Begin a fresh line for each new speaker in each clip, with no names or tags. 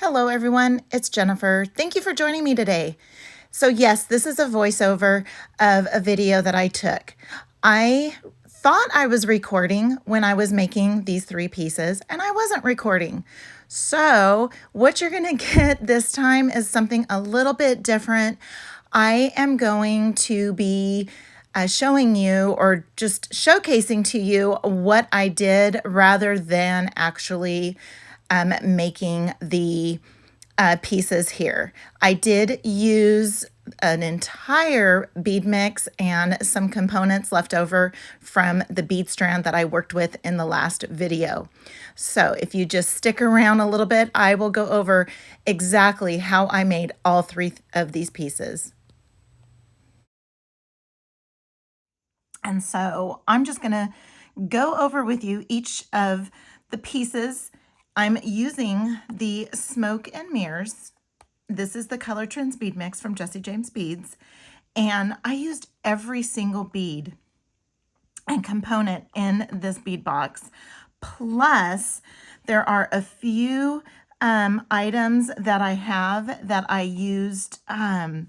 Hello everyone, it's Jennifer. Thank you for joining me today. So yes, this is a voiceover of a video that I took. I thought I was recording when I was making these three pieces and I wasn't recording. So what you're gonna get this time is something a little bit different. I am going to be showing you or just showcasing to you what I did rather than actually making the pieces here. I did use an entire bead mix and some components left over from the bead strand that I worked with in the last video. So if you just stick around a little bit, I will go over exactly how I made all three of these pieces. And so I'm just gonna go over with you each of the pieces. I'm using the Smoke and Mirrors. This is the Color Trends bead mix from Jesse James Beads. And I used every single bead and component in this bead box. Plus, there are a few items that I have that I used from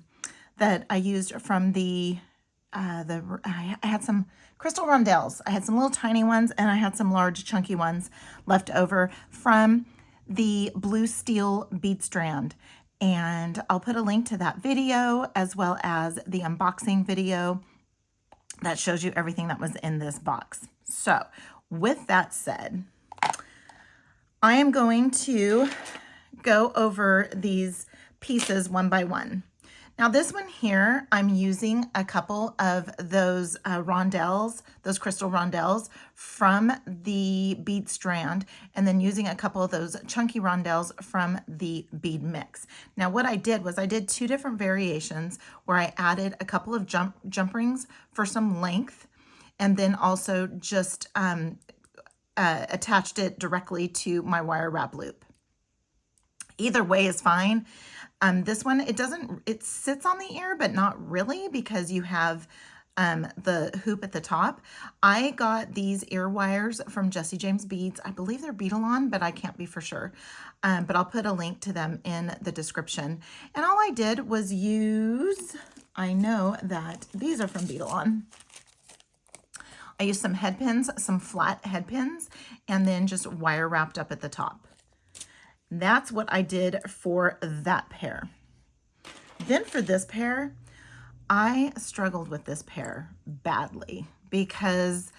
I had some crystal rondelles. I had some little tiny ones and I had some large chunky ones left over from the blue steel bead strand. And I'll put a link to that video as well as the unboxing video that shows you everything that was in this box. So with that said, I am going to go over these pieces one by one. Now this one here, I'm using a couple of those rondelles, those crystal rondelles from the bead strand, and then using a couple of those chunky rondelles from the bead mix. Now what I did was I did two different variations where I added a couple of jump rings for some length, and then also just attached it directly to my wire wrap loop. Either way is fine. This one, it sits on the ear, but not really because you have the hoop at the top. I got these ear wires from Jesse James Beads. I believe they're Beadalon, but I can't be for sure. But I'll put a link to them in the description. And all I did was I know that these are from Beadalon. I used some headpins, some flat headpins, and then just wire wrapped up at the top. That's what I did for that pair. Then for this pair, I struggled with this pair badly because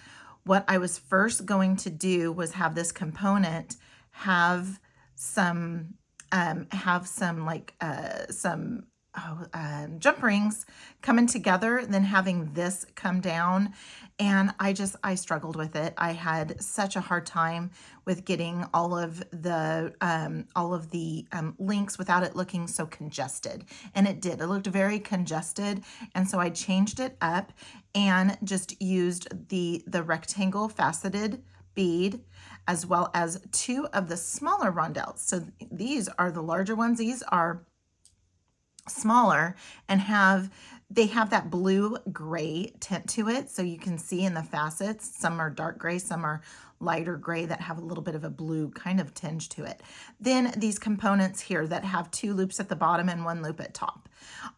what I was first going to do was have this component have some jump rings coming together, then having this come down. And I struggled with it. I had such a hard time with getting all of the links without it looking so congested. And it did. It looked very congested. And so I changed it up and just used the rectangle faceted bead as well as two of the smaller rondelles. So these are the larger ones. These are smaller and they have that blue gray tint to it, so you can see in the facets some are dark gray, some are lighter gray that have a little bit of a blue kind of tinge to it. Then these components here that have two loops at the bottom and one loop at top.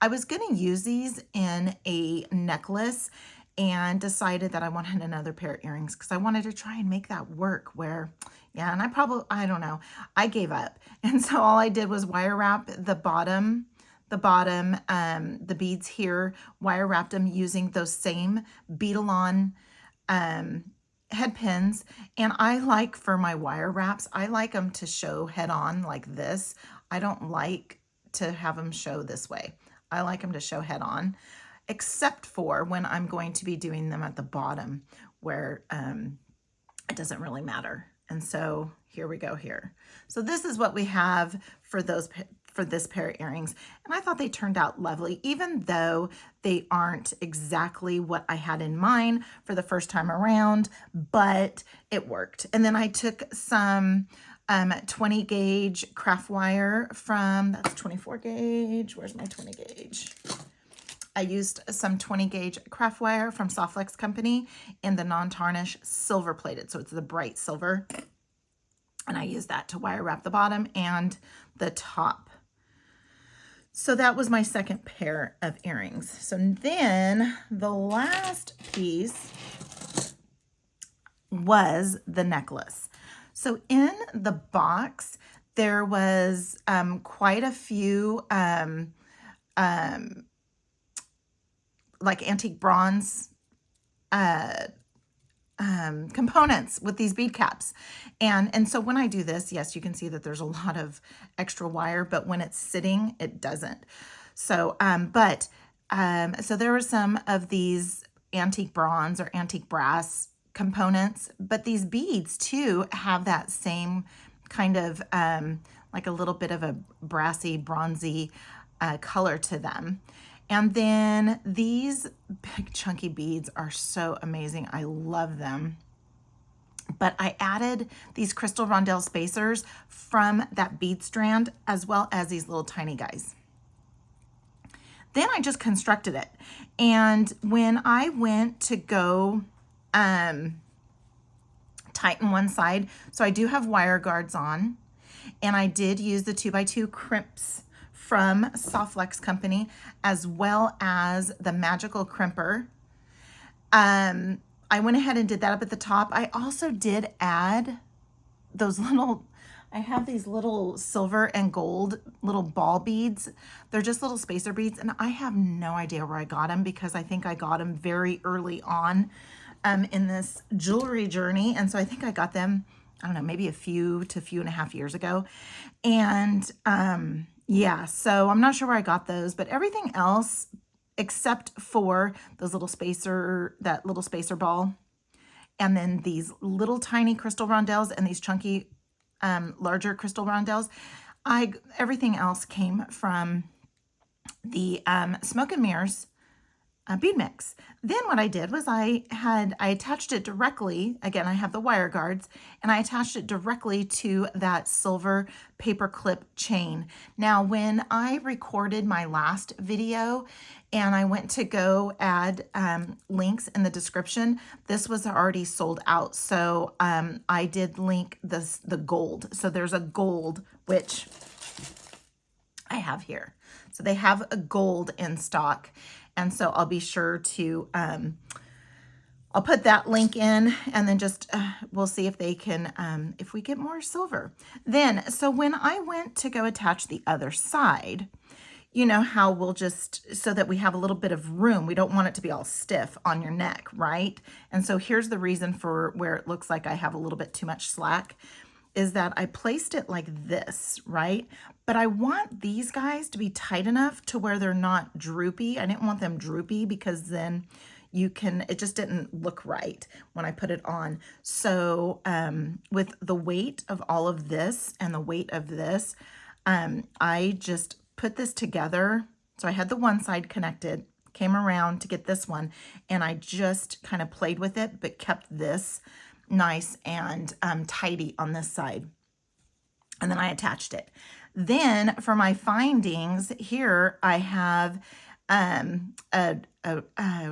I was going to use these in a necklace and decided that I wanted another pair of earrings because I wanted to try and make that work where, yeah, and I don't know, I gave up. And so all I did was wire wrap the beads here, wire wrapped them using those same Beadalon headpins. And I like for my wire wraps, I like them to show head on like this. I don't like to have them show this way. I like them to show head on, except for when I'm going to be doing them at the bottom where it doesn't really matter. And so here we go here. So this is what we have for this pair of earrings. And I thought they turned out lovely, even though they aren't exactly what I had in mind for the first time around, but it worked. And then I took some 20 gauge craft wire that's 24 gauge. Where's my 20 gauge? I used some 20 gauge craft wire from Softflex Company in the non-tarnish silver plated. So it's the bright silver. And I use that to wire wrap the bottom and the top. So that was my second pair of earrings. So then the last piece was the necklace. So in the box, there was quite a few like antique bronze components with these bead caps. And so when I do this, yes, you can see that there's a lot of extra wire, but when it's sitting, it doesn't. So, so there were some of these antique bronze or antique brass components, but these beads too have that same kind of like a little bit of a brassy, bronzy color to them. And then these big chunky beads are so amazing. I love them. But I added these crystal rondelle spacers from that bead strand, as well as these little tiny guys. Then I just constructed it. And when I went to go tighten one side, so I do have wire guards on, and I did use the 2x2 crimps from Softflex Company, as well as the magical crimper. I went ahead and did that up at the top. I also did add those little, I have these little silver and gold little ball beads. They're just little spacer beads, and I have no idea where I got them, because I think I got them very early on in this jewelry journey. And so I think I got them, I don't know, maybe a few and a half years ago. And yeah, so I'm not sure where I got those, but everything else except for those little spacer, that little spacer ball, and then these little tiny crystal rondelles and these chunky, larger crystal rondelles, everything else came from the Smoke Mirrors bead mix. Then what I did was I attached it directly, again, I have the wire guards, and I attached it directly to that silver paper clip chain. Now, when I recorded my last video and I went to go add links in the description, this was already sold out. So I did link the gold. So there's a gold, which I have here. So they have a gold in stock. And so I'll be sure to, I'll put that link in, and then just, we'll see if they can, if we get more silver. Then, so when I went to go attach the other side, you know how we'll just, so that we have a little bit of room, we don't want it to be all stiff on your neck, right? And so here's the reason for where it looks like I have a little bit too much slack, is that I placed it like this, right? But I want these guys to be tight enough to where they're not droopy. I didn't want them droopy, because then it just didn't look right when I put it on. So with the weight of all of this and the weight of this, I just put this together. So I had the one side connected, came around to get this one, and I just kind of played with it, but kept this nice and tidy on this side. And then I attached it. Then for my findings here, I have I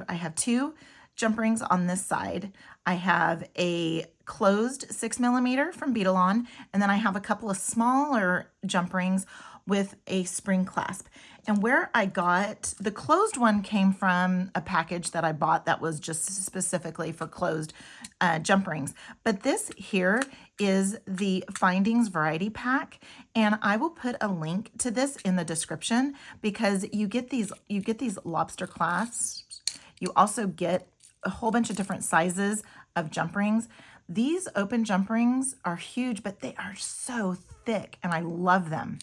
have two jump rings on this side. I have a closed 6mm from Beadalon, and then I have a couple of smaller jump rings with a spring clasp. And where I got the closed one came from a package that I bought that was just specifically for closed jump rings. But this here is the Findings Variety Pack, and I will put a link to this in the description, because you get these lobster clasps. You also get a whole bunch of different sizes of jump rings. These open jump rings are huge, but they are so thick, and I love them.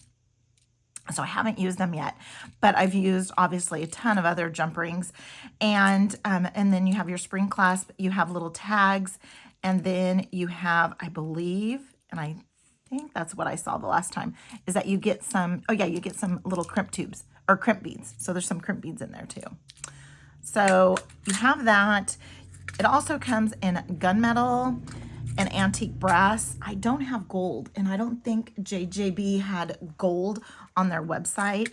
So I haven't used them yet, but I've used obviously a ton of other jump rings. And then you have your spring clasp, you have little tags, and then you have, I believe, and I think that's what I saw the last time, is that you get some, oh yeah, you get some little crimp tubes or crimp beads. So there's some crimp beads in there too. So you have that. It also comes in gunmetal and antique brass. I don't have gold, and I don't think JJB had gold on their website.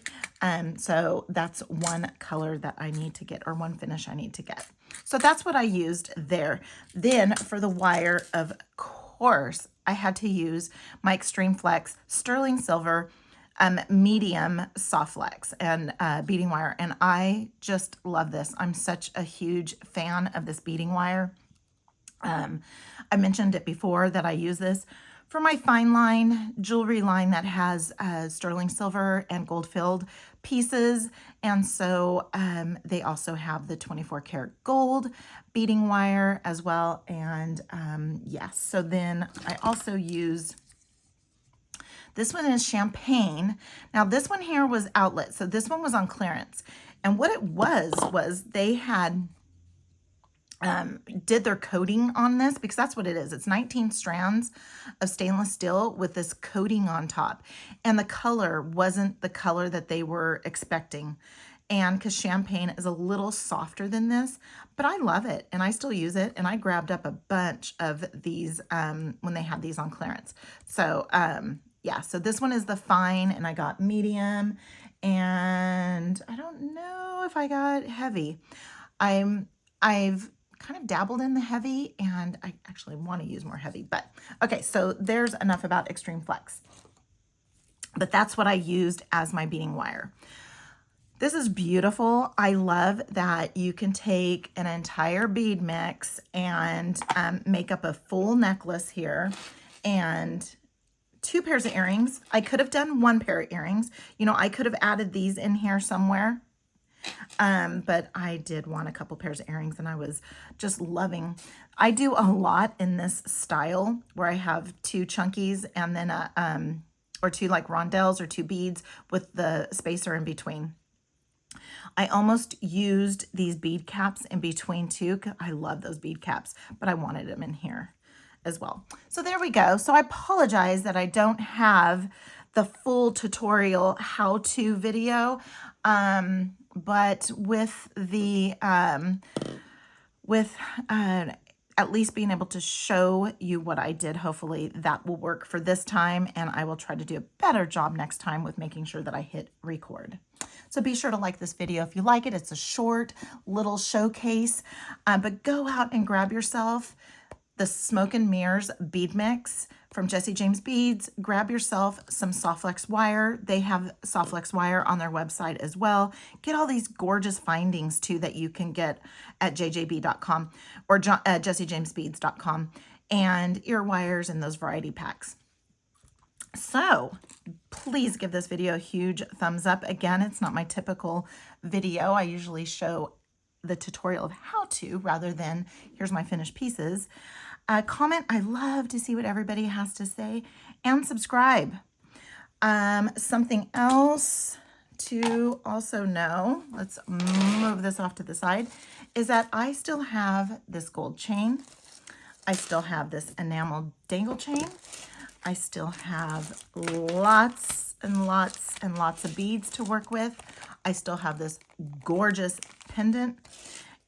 So that's one color that I need to get, or one finish I need to get. So that's what I used there. Then for the wire, of course, course, I had to use my Extreme Flex sterling silver medium soft flex and beading wire. And I just love this. I'm such a huge fan of this beading wire. I mentioned it before that I use this for my fine line jewelry line that has sterling silver and gold filled pieces. And so they also have the 24 karat gold beading wire as well. And yes, so then I also use, this one is champagne. Now this one here was outlet. So this one was on clearance. And what it was they had did their coating on this, because that's what it is. It's 19 strands of stainless steel with this coating on top. And the color wasn't the color that they were expecting. And because champagne is a little softer than this, but I love it and I still use it. And I grabbed up a bunch of these when they had these on clearance. So yeah, so this one is the fine and I got medium, and I don't know if I got heavy. I've kind of dabbled in the heavy, and I actually want to use more heavy, but okay, so there's enough about Extreme Flex. But that's what I used as my beading wire. This is beautiful. I love that you can take an entire bead mix and make up a full necklace here, and 2 pairs of earrings. I could have done 1 pair of earrings. You know, I could have added these in here somewhere. But I did want a couple pairs of earrings, and I was just loving. I do a lot in this style where I have 2 chunkies and then or 2 like rondelles or 2 beads with the spacer in between. I almost used these bead caps in between too, 'cause I love those bead caps, but I wanted them in here as well. So there we go. So I apologize that I don't have the full tutorial how-to video. But with the, at least being able to show you what I did, hopefully that will work for this time. And I will try to do a better job next time with making sure that I hit record. So be sure to like this video if you like it. It's a short little showcase, but go out and grab yourself the Smoke Mirrors Bead Mix from Jesse James Beads. Grab yourself some soft flex wire. They have soft flex wire on their website as well. Get all these gorgeous findings too that you can get at jjb.com or jessejamesbeads.com, and ear wires and those variety packs. So please give this video a huge thumbs up. Again, it's not my typical video. I usually show the tutorial of how to rather than here's my finished pieces. Comment. I love to see what everybody has to say, and subscribe. Something else to also know, let's move this off to the side, is that I still have this gold chain. I still have this enamel dangle chain. I still have lots and lots and lots of beads to work with. I still have this gorgeous pendant,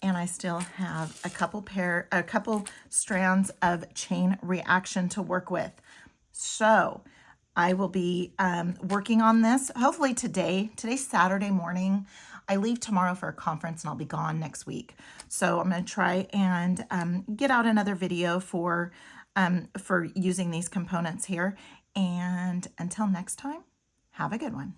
and I still have a couple strands of chain reaction to work with. So I will be working on this hopefully today. Today's Saturday morning. I leave tomorrow for a conference and I'll be gone next week. So I'm going to try and get out another video for using these components here. And until next time, have a good one.